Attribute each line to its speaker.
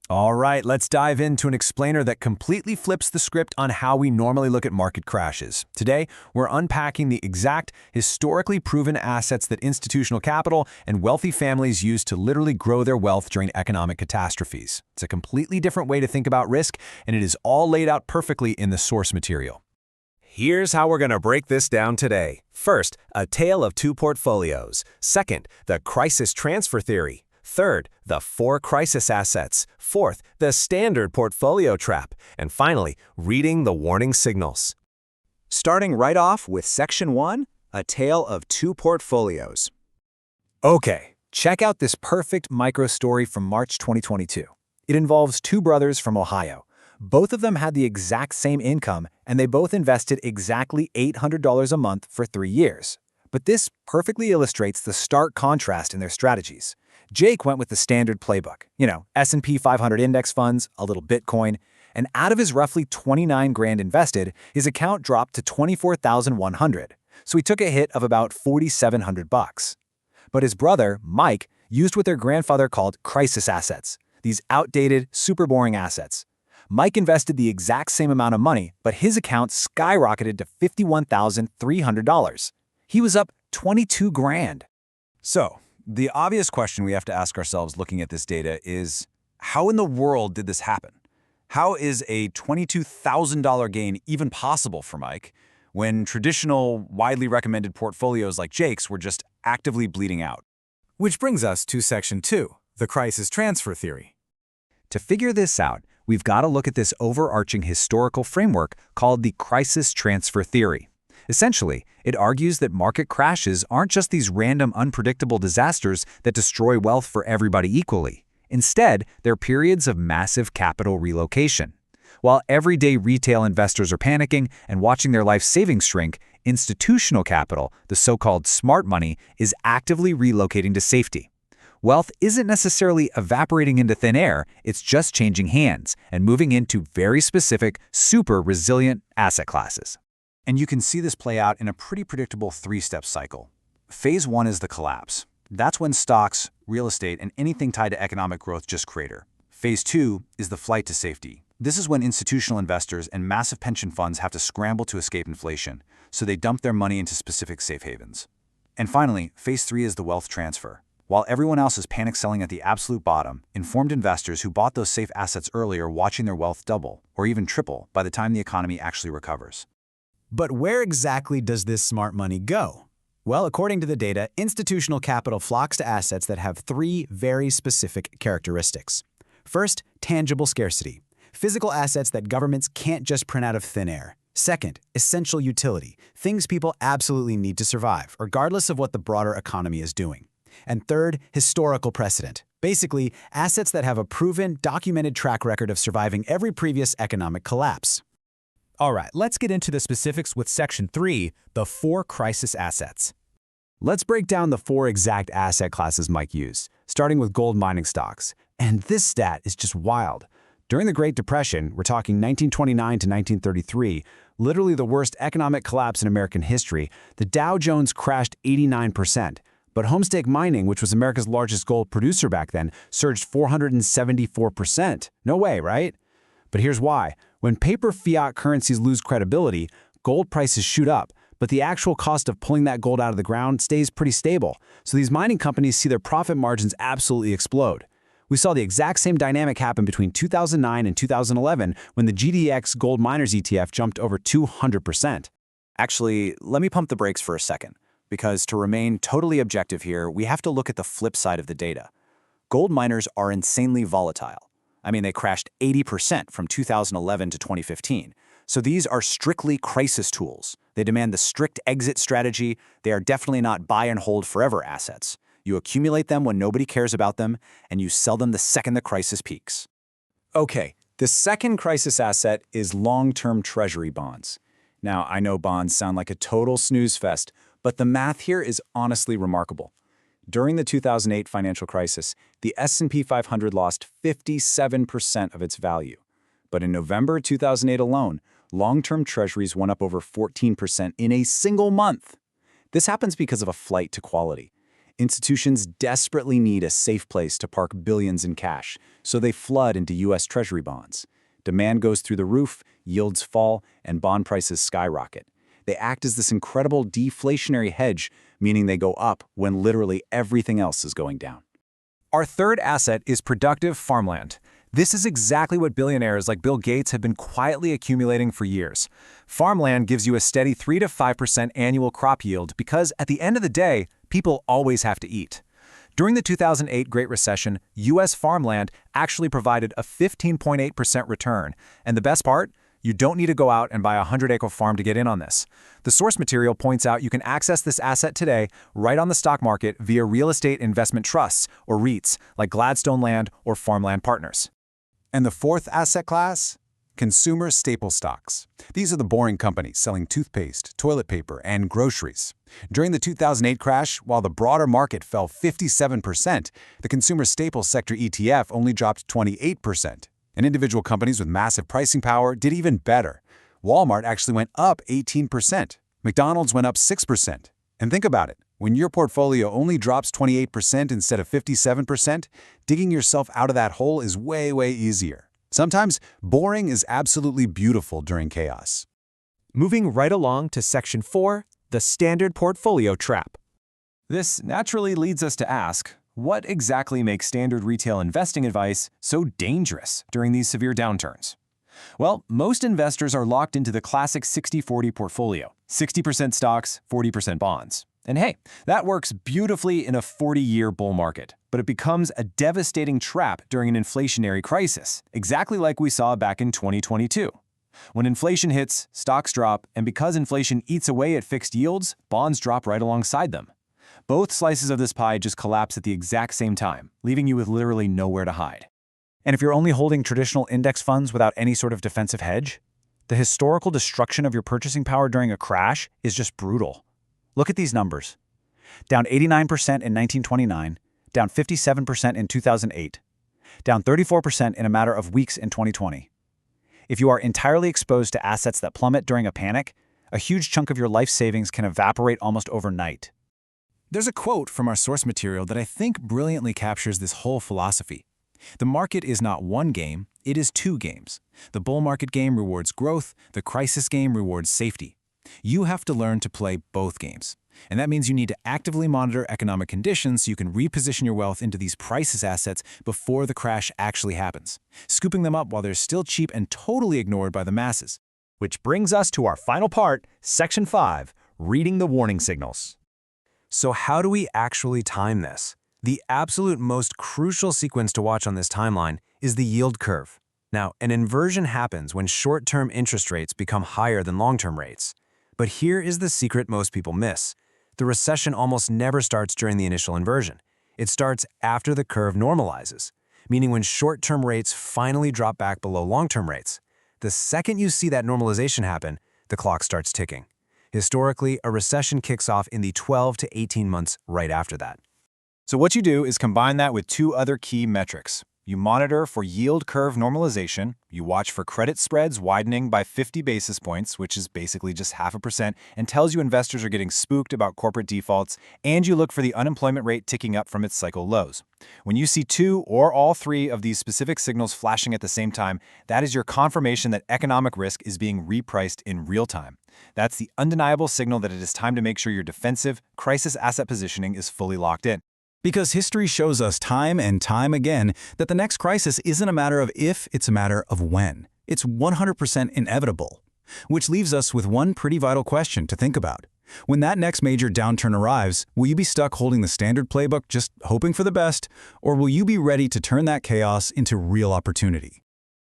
Speaker 1: All right, let's dive into an explainer that completely flips the script on how we normally look at market crashes. Today, we're unpacking the exact, historically proven assets that institutional capital and wealthy families use to literally grow their wealth during economic catastrophes. It's a completely different way to think about risk, and it is all laid out perfectly in the source material.
Speaker 2: Here's how we're going to break this down today. First, a tale of two portfolios. Second, the crisis transfer theory. Third, the four crisis assets. Fourth, the standard portfolio trap. And finally, reading the warning signals.
Speaker 3: Starting right off with Section 1, a tale of two portfolios.
Speaker 1: Okay, check out this perfect micro story from March 2022. It involves two brothers from Ohio. Both of them had the exact same income, and they both invested exactly $800 a month for 3 years. But this perfectly illustrates the stark contrast in their strategies. Jake went with the standard playbook, S&P 500 index funds, a little Bitcoin, and out of his roughly 29 grand invested, his account dropped to 24,100. So he took a hit of about 4,700 bucks. But his brother, Mike, used what their grandfather called crisis assets, these outdated, super boring assets. Mike invested the exact same amount of money, but his account skyrocketed to $51,300. He was up 22 grand.
Speaker 4: So, the obvious question we have to ask ourselves looking at this data is, how in the world did this happen? How is a $22,000 gain even possible for Mike when traditional, widely recommended portfolios like Jake's were just actively bleeding out?
Speaker 5: Which brings us to Section 2, the crisis transfer theory.
Speaker 1: To figure this out, we've got to look at this overarching historical framework called the crisis transfer theory. Essentially, it argues that market crashes aren't just these random, unpredictable disasters that destroy wealth for everybody equally. Instead, they're periods of massive capital relocation. While everyday retail investors are panicking and watching their life savings shrink, institutional capital, the so-called smart money, is actively relocating to safety. Wealth isn't necessarily evaporating into thin air, it's just changing hands and moving into very specific, super resilient asset classes.
Speaker 4: And you can see this play out in a pretty predictable three-step cycle. Phase 1 is the collapse. That's when stocks, real estate, and anything tied to economic growth just crater. Phase 2 is the flight to safety. This is when institutional investors and massive pension funds have to scramble to escape inflation, so they dump their money into specific safe havens. And finally, Phase 3 is the wealth transfer. While everyone else is panic selling at the absolute bottom, informed investors who bought those safe assets earlier watching their wealth double, or even triple, by the time the economy actually recovers.
Speaker 5: But where exactly does this smart money go? Well, according to the data, institutional capital flocks to assets that have three very specific characteristics. First, tangible scarcity. Physical assets that governments can't just print out of thin air. Second, essential utility. Things people absolutely need to survive, regardless of what the broader economy is doing. And third, historical precedent. Basically, assets that have a proven, documented track record of surviving every previous economic collapse. All right, let's get into the specifics with Section 3, the four crisis assets.
Speaker 1: Let's break down the four exact asset classes Mike used, starting with gold mining stocks. And this stat is just wild. During the Great Depression, we're talking 1929 to 1933, literally the worst economic collapse in American history, the Dow Jones crashed 89%. But homestake mining, which was America's largest gold producer back then, surged 474%. No way, right? But here's why. When paper fiat currencies lose credibility, gold prices shoot up, but the actual cost of pulling that gold out of the ground stays pretty stable. So these mining companies see their profit margins absolutely explode. We saw the exact same dynamic happen between 2009 and 2011 when the GDX Gold Miners ETF jumped over 200%.
Speaker 3: Actually, let me pump the brakes for a second, because to remain totally objective here, we have to look at the flip side of the data. Gold miners are insanely volatile. I mean, they crashed 80% from 2011 to 2015. So these are strictly crisis tools. They demand the strict exit strategy. They are definitely not buy and hold forever assets. You accumulate them when nobody cares about them, and you sell them the second the crisis peaks.
Speaker 4: Okay, the second crisis asset is long-term Treasury bonds. Now, I know bonds sound like a total snooze fest, but the math here is honestly remarkable. During the 2008 financial crisis, the S&P 500 lost 57% of its value. But in November 2008 alone, long-term treasuries went up over 14% in a single month. This happens because of a flight to quality.
Speaker 3: Institutions desperately need a safe place to park billions in cash, so they flood into U.S. Treasury bonds. Demand goes through the roof, yields fall, and bond prices skyrocket. They act as this incredible deflationary hedge, meaning they go up when literally everything else is going down.
Speaker 2: Our third asset is productive farmland. This is exactly what billionaires like Bill Gates have been quietly accumulating for years. Farmland gives you a steady 3 to 5% annual crop yield because, at the end of the day, people always have to eat. During the 2008 Great Recession, U.S. farmland actually provided a 15.8% return. And the best part? You don't need to go out and buy a 100-acre farm to get in on this. The source material points out you can access this asset today right on the stock market via real estate investment trusts, or REITs, like Gladstone Land or Farmland Partners.
Speaker 4: And the fourth asset class? Consumer staple stocks. These are the boring companies selling toothpaste, toilet paper, and groceries. During the 2008 crash, while the broader market fell 57%, the consumer staples sector ETF only dropped 28%. And individual companies with massive pricing power did even better. Walmart actually went up 18%. McDonald's went up 6%. And think about it. When your portfolio only drops 28% instead of 57%, digging yourself out of that hole is way, way easier. Sometimes, boring is absolutely beautiful during chaos.
Speaker 2: Moving right along to Section 4, the standard portfolio trap. This naturally leads us to ask, what exactly makes standard retail investing advice so dangerous during these severe downturns? Well, most investors are locked into the classic 60-40 portfolio, 60% stocks, 40% bonds. And hey, that works beautifully in a 40-year bull market, but it becomes a devastating trap during an inflationary crisis, exactly like we saw back in 2022. When inflation hits, stocks drop, and because inflation eats away at fixed yields, bonds drop right alongside them. Both slices of this pie just collapse at the exact same time, leaving you with literally nowhere to hide.
Speaker 5: And if you're only holding traditional index funds without any sort of defensive hedge, the historical destruction of your purchasing power during a crash is just brutal. Look at these numbers. Down 89% in 1929, down 57% in 2008, down 34% in a matter of weeks in 2020. If you are entirely exposed to assets that plummet during a panic, a huge chunk of your life savings can evaporate almost overnight.
Speaker 1: There's a quote from our source material that I think brilliantly captures this whole philosophy. The market is not one game, it is two games. The bull market game rewards growth, the crisis game rewards safety. You have to learn to play both games. And that means you need to actively monitor economic conditions so you can reposition your wealth into these crisis assets before the crash actually happens, scooping them up while they're still cheap and totally ignored by the masses.
Speaker 2: Which brings us to our final part, Section 5, reading the warning signals. So how do we actually time this? The absolute most crucial sequence to watch on this timeline is the yield curve. Now, an inversion happens when short-term interest rates become higher than long-term rates. But here is the secret most people miss. The recession almost never starts during the initial inversion. It starts after the curve normalizes, meaning when short-term rates finally drop back below long-term rates. The second you see that normalization happen, the clock starts ticking. Historically, a recession kicks off in the 12 to 18 months right after that.
Speaker 3: So what you do is combine that with two other key metrics. You monitor for yield curve normalization, you watch for credit spreads widening by 50 basis points, which is basically just 0.5%, and tells you investors are getting spooked about corporate defaults, and you look for the unemployment rate ticking up from its cycle lows. When you see two or all three of these specific signals flashing at the same time, that is your confirmation that economic risk is being repriced in real time. That's the undeniable signal that it is time to make sure your defensive, crisis asset positioning is fully locked in.
Speaker 5: Because history shows us time and time again that the next crisis isn't a matter of if, it's a matter of when. It's 100% inevitable. Which leaves us with one pretty vital question to think about. When that next major downturn arrives, will you be stuck holding the standard playbook just hoping for the best, or will you be ready to turn that chaos into real opportunity?